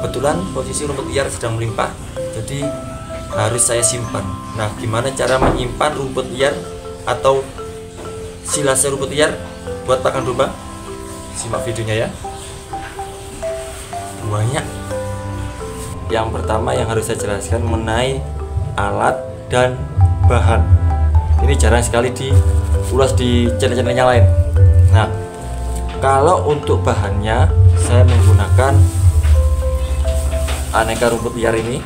kebetulan posisi rumput liar sedang melimpah, jadi harus saya simpan. Nah, gimana cara menyimpan rumput liar atau silase rumput liar buat pakan domba? Simak videonya ya. Banyak. Yang pertama yang harus saya jelaskan mengenai alat dan bahan. Ini jarang sekali diulas di channel-channel yang lain. Nah, kalau untuk bahannya saya menggunakan aneka rumput liar ini.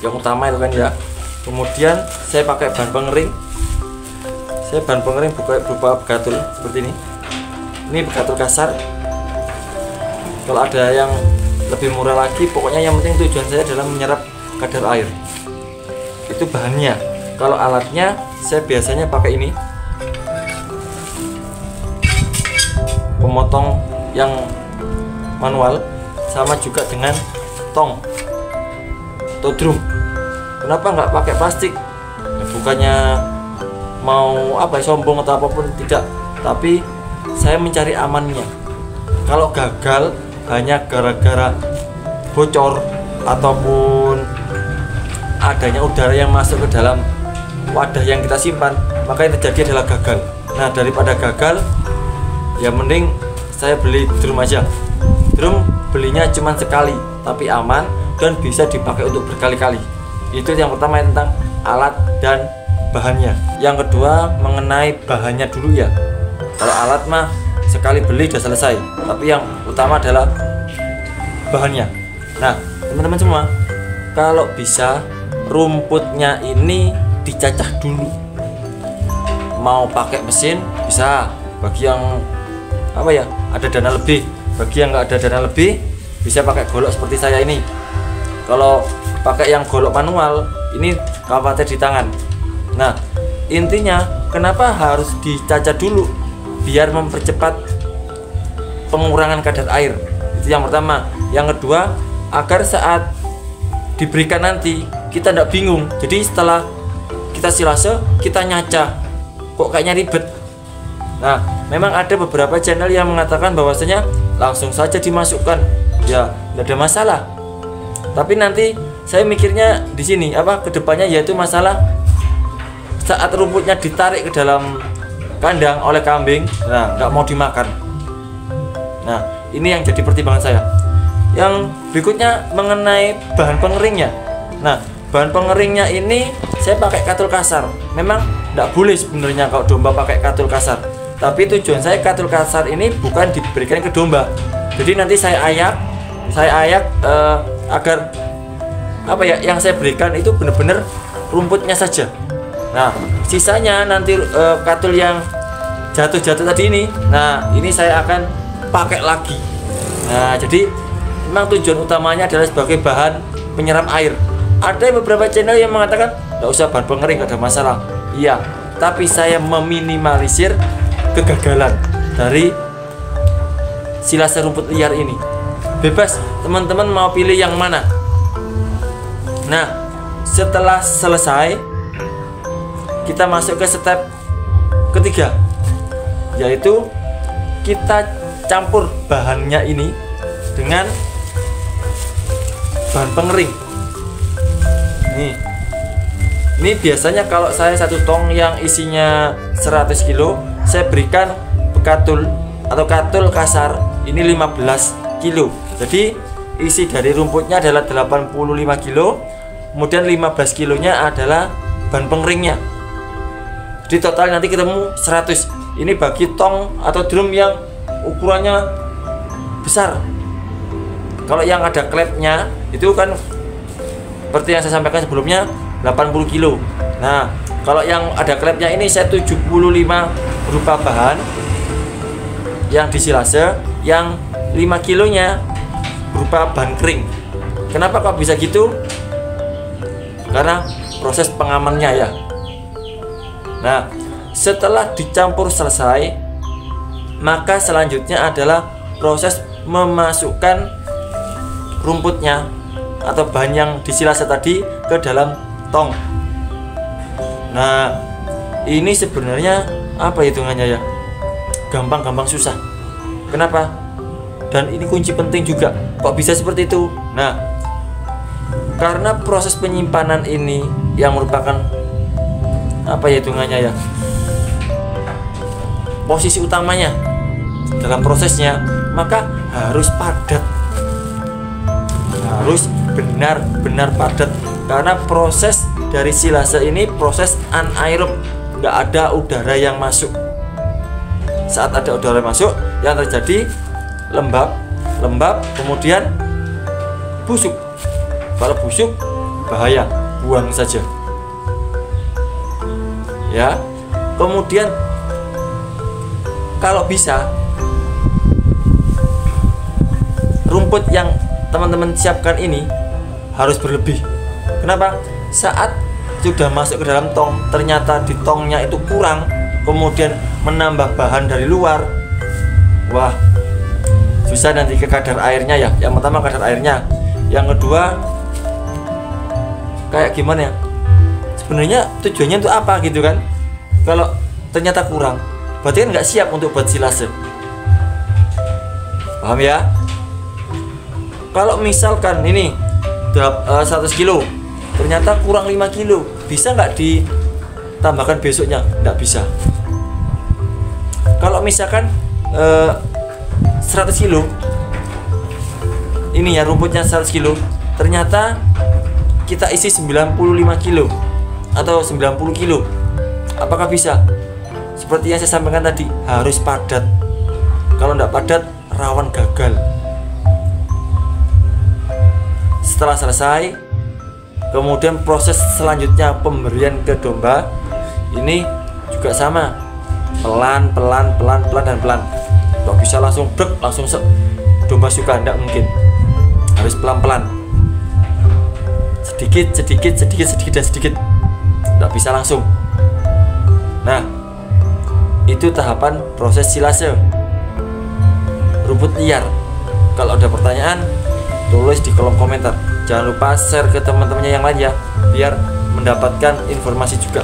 Yang utama itu kan ya. Kemudian saya pakai bahan pengering. Saya bahan pengering berupa begatul seperti ini. Ini begatul kasar. Kalau ada yang lebih murah lagi, pokoknya yang penting tujuan saya adalah menyerap kadar air. Itu bahannya. Kalau alatnya saya biasanya pakai ini. Pemotong yang manual, sama juga dengan tong atau drum. Kenapa nggak pakai plastik? Ya, bukannya mau sombong atau apapun, tidak, tapi saya mencari amannya. Kalau gagal hanya gara-gara bocor ataupun adanya udara yang masuk ke dalam wadah yang kita simpan, maka yang terjadi adalah gagal. Nah, daripada gagal, ya mending saya beli drum aja. Drum belinya cuma sekali, tapi aman dan bisa dipakai untuk berkali-kali. Itu yang pertama, tentang alat dan bahannya. Yang kedua mengenai bahannya dulu ya. Kalau alat mah sekali beli udah selesai, tapi yang utama adalah bahannya. Nah, teman-teman semua, kalau bisa rumputnya ini dicacah dulu. Mau pakai mesin bisa, bagi yang ada dana lebih. Bagi yang nggak ada dana lebih, bisa pakai golok seperti saya ini. Kalau pakai yang golok manual, ini khawatir di tangan. Nah, intinya kenapa harus dicacah dulu? Biar mempercepat pengurangan kadar air. Itu yang pertama. Yang kedua, agar saat diberikan nanti kita tidak bingung. Jadi setelah kita silase, kita nyacah, kok kayaknya ribet. Nah, memang ada beberapa channel yang mengatakan bahwasanya langsung saja dimasukkan, ya tidak ada masalah. Tapi nanti saya mikirnya di sini kedepannya, yaitu masalah saat rumputnya ditarik ke dalam kandang oleh kambing, nah nggak mau dimakan. Nah, ini yang jadi pertimbangan saya. Yang berikutnya mengenai bahan pengeringnya. Nah, bahan pengeringnya ini saya pakai katul kasar. Memang nggak boleh sebenarnya kalau domba pakai katul kasar. Tapi tujuan saya katul kasar ini bukan diberikan ke domba. Jadi nanti saya ayak agar yang saya berikan itu benar-benar rumputnya saja. Nah, sisanya nanti katul yang jatuh-jatuh tadi ini, nah ini saya akan pakai lagi. Nah, jadi memang tujuan utamanya adalah sebagai bahan penyerap air. Ada beberapa channel yang mengatakan nggak usah bahan pengering, nggak ada masalah. Iya, tapi saya meminimalisir kegagalan dari silase rumput liar ini. Bebas teman-teman mau pilih yang mana. Nah, setelah selesai, kita masuk ke step ketiga, yaitu kita campur bahannya ini dengan bahan pengering. Ini biasanya kalau saya satu tong yang isinya 100 kilo, saya berikan bekatul atau katul kasar ini 15 kilo. Jadi isi dari rumputnya adalah 85 kilo, kemudian 15 kilonya adalah bahan pengeringnya. Jadi total nanti ketemu 100. Ini bagi tong atau drum yang ukurannya besar. Kalau yang ada klepnya itu kan seperti yang saya sampaikan sebelumnya 80 kilo. Nah, kalau yang ada klepnya ini saya 75 berupa bahan yang disilase, yang 5 kilonya berupa bahan kering. Kenapa kok bisa gitu? Karena proses pengamannya ya. Nah, setelah dicampur selesai, maka selanjutnya adalah proses memasukkan rumputnya atau bahan yang disilase tadi ke dalam tong. Nah, ini sebenarnya hitungannya ya? Gampang-gampang susah. Kenapa? Dan ini kunci penting juga. Kok bisa seperti itu? Nah, karena proses penyimpanan ini yang merupakan apa ya hitungannya ya, posisi utamanya dalam prosesnya, maka harus padat, harus benar-benar padat. Karena proses dari silase ini proses anaerob, nggak ada udara yang masuk. Saat ada udara masuk, yang terjadi lembab, kemudian busuk. Kalau busuk bahaya, buang saja. Ya, kemudian kalau bisa rumput yang teman-teman siapkan ini harus berlebih. Kenapa? Saat sudah masuk ke dalam tong, ternyata di tongnya itu kurang, kemudian menambah bahan dari luar, wah susah nanti ke kadar airnya ya. Yang pertama kadar airnya, yang kedua kayak gimana ya, sebenarnya tujuannya untuk apa gitu kan. Kalau ternyata kurang, berarti kan nggak siap untuk buat silase. Paham ya? Kalau misalkan ini 100 kilo ternyata kurang 5 kilo, bisa nggak ditambahkan besoknya? Nggak bisa. Kalau misalkan 100 kilo ini ya, rumputnya 100 kilo ternyata kita isi 95 kilo atau 90 kilo, apakah bisa? Seperti yang saya sampaikan tadi, harus padat. Kalau tidak padat, rawan gagal. Setelah selesai, kemudian proses selanjutnya pemberian ke domba ini juga sama, pelan. Tidak bisa langsung brek, langsung domba suka, tidak mungkin. Harus pelan-pelan, sedikit, tidak bisa langsung. Nah, itu tahapan proses silase rumput liar. Kalau ada pertanyaan, tulis di kolom komentar. Jangan lupa share ke teman-temannya yang lain ya, biar mendapatkan informasi juga.